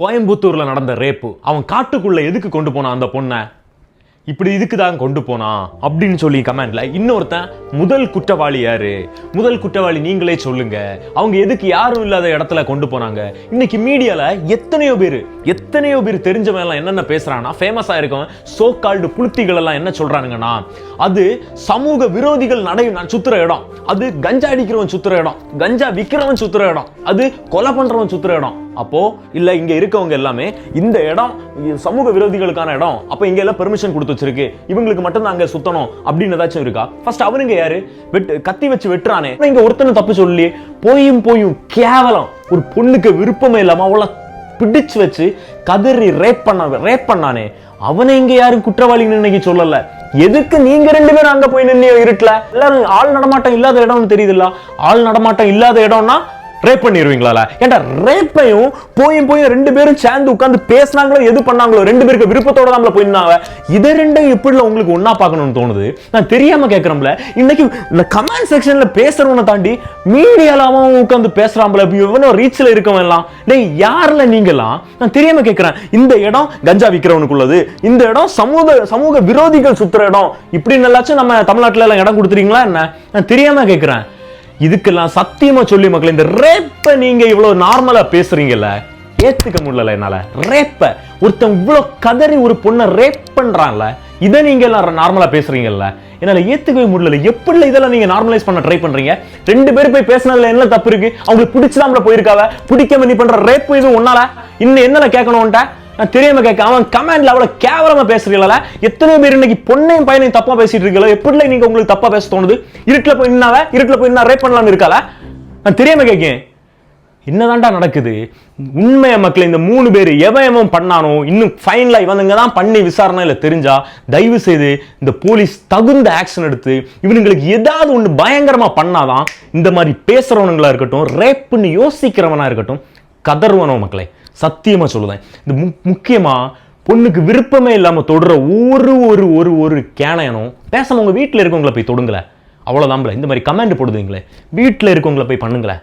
கோயம்புத்தூர்ல நடந்த ரேப்பு, அவன் காட்டுக்குள்ள எதுக்கு கொண்டு போனான் அந்த பொண்ணை? இப்படி இதுக்கு தான் கொண்டு போனா அப்படின்னு சொல்லி கமெண்ட்ல இன்னொருத்தன், முதல் குற்றவாளி யாரு? முதல் குற்றவாளி நீங்களே சொல்லுங்க. அவங்க எதுக்கு யாரும் இல்லாத இடத்துல கொண்டு போனாங்க? இன்னைக்கு மீடியால எத்தனையோ பேர் தெரிஞ்சவன் எல்லாம் என்னென்ன பேசுறானா, ஃபேமஸா இருக்கவன் சோ கால்டு புளுத்திகள் எல்லாம் என்ன சொல்றானுங்கன்னா, அது சமூக விரோதிகள் சுத்துற இடம், அது கஞ்சா அடிக்கிறவன் சுத்துற இடம், கஞ்சா விக்கிறவன் சுத்துற இடம், அது கொலை பண்றவன் சுத்துற இடம். அப்போ இல்ல இங்க இருக்கவங்க எல்லாமே இந்த இடம் சமூக விரோதிகளுக்கான இடம், அப்ப இங்க எல்லாம் பெர்மிஷன் கொடுத்து வச்சிருக்கு, இவங்களுக்கு மட்டும் தான் அங்க சுத்தணும் அப்படின்னு ஏதாச்சும் இருக்கா? ஃபர்ஸ்ட் அவனுங்க யாரு? கத்தி வச்சு வெட்டுறானே, இங்க ஒருத்தனை தப்பு சொல்லி போயும் கேவலம் ஒரு பொண்ணுக்கு விருப்பமே இல்லாம அவளை பிடிச்சு வச்சு கதறி ரேப் பண்ணானே, அவனை இங்க யாரும் குற்றவாளின்னு இன்னைக்கு சொல்லல. எதுக்கு நீங்க ரெண்டு பேரும் அங்க போய் நின்று இருட்டுல? எல்லாரும் ஆள் நடமாட்டம் இல்லாத இடம்னு தெரியுதுல்ல, ஆள் நடமாட்டம் இல்லாத இடம்னா ரேப் பண்ணிடுவீங்களா? ஏன்டா ரேப்பையும் போயும் ரெண்டு பேரும் சேர்ந்து உட்கார்ந்து பேசினாங்களோ எது பண்ணாங்களோ, ரெண்டு பேருக்கு விருப்பத்தோட தான் போயிருந்தாங்க. இதை ரெண்டும் எப்படி உங்களுக்கு ஒன்னா பார்க்கணும்னு தோணுது? நான் தெரியாம கேட்கறோம்ல. இன்னைக்கு இந்த கமெண்ட் செக்ஷன்ல பேசுறவனை தாண்டி மீடியாலாவும் உட்கார்ந்து பேசுறாம்பல, எவனோ ரீச்ல இருக்கவன் எல்லாம், டேய் யாருல நீங்கலாம்? நான் தெரியாம கேட்கிறேன். இந்த இடம் கஞ்சா விக்கிறவனுக்குள்ளது, இந்த இடம் சமூக விரோதிகள் சுத்துற இடம், இப்படி நல்லாச்சும் நம்ம தமிழ்நாட்டுல எல்லாம் இடம் கொடுத்துறீங்களா என்ன? நான் தெரியாம கேட்கிறேன். இதுக்கெல்லாம் சத்தியமா சொல்லி மக்கள், இந்த ரேப்ப நீங்க இவ்வளவு நார்மலா பேசுறீங்கல்ல, ஏத்துக்க முடியல என்னால. ரேப்ப ஒருத்தன் இவ்வளவு கதறி ஒரு பொண்ணை ரேப் பண்றான்ல, இதை நீங்க எல்லாம் நார்மலா பேசுறீங்கல்ல, என்னால ஏத்துக்கவே முடியல. எப்படி இதெல்லாம் நீங்க நார்மலைஸ் பண்ண ட்ரை பண்றீங்க? ரெண்டு பேரும் போய் பேசினதுல என்ன தப்பு இருக்கு? அவங்களுக்கு பிடிச்சதாம்ல போயிருக்காவ, பிடிக்காம நீ பண்ற ரேப் இதுவும் ஒன்னால இன்னும் என்னல கேட்கணும்ட்ட? நான் தெரியாம கேட்க, அவன் கமெண்ட்ல அவ்வளவு கேவலமா பேசுறீங்களா? எத்தனை பேர் இன்னைக்கு பொண்ணையும் பையனையும் தப்பா பேசிட்டு இருக்கீங்களா? எப்படி நீங்க உங்களுக்கு தப்பா பேச தோணுது? இருட்டுல போய் ரேப் பண்ணலாம்னு இருக்கால? நான் தெரியாம கேட்கேன், என்னதான்டா நடக்குது? உண்மைய மக்கள், இந்த 3 பேர் எவன் பண்ணானோ, இன்னும் ஃபைனலா இவனுங்க தான் பண்ணி விசாரணையில தெரிஞ்சா தயவு செய்து இந்த போலீஸ் தகுந்த ஆக்ஷன் எடுத்து இவனுங்களுக்கு ஏதாவது ஒண்ணு பயங்கரமா பண்ணாதான் இந்த மாதிரி பேசுறவனுங்களா இருக்கட்டும், ரேப்னு யோசிக்கிறவனா இருக்கட்டும் கதறுவனோ மக்களே. சத்தியமா சொல்லுதேன். இந்த முக்கியமா பொண்ணுக்கு விருப்பமே இல்லாம தொடுற ஒரு கேனையனும் பேசாம உங்க வீட்டுல இருக்கவங்களை போய் தொடுங்களேன். அவ்வளவுதான். இந்த மாதிரி கமெண்ட் போடுவீங்களே, வீட்டுல இருக்கவங்களை போய் பண்ணுங்களேன்.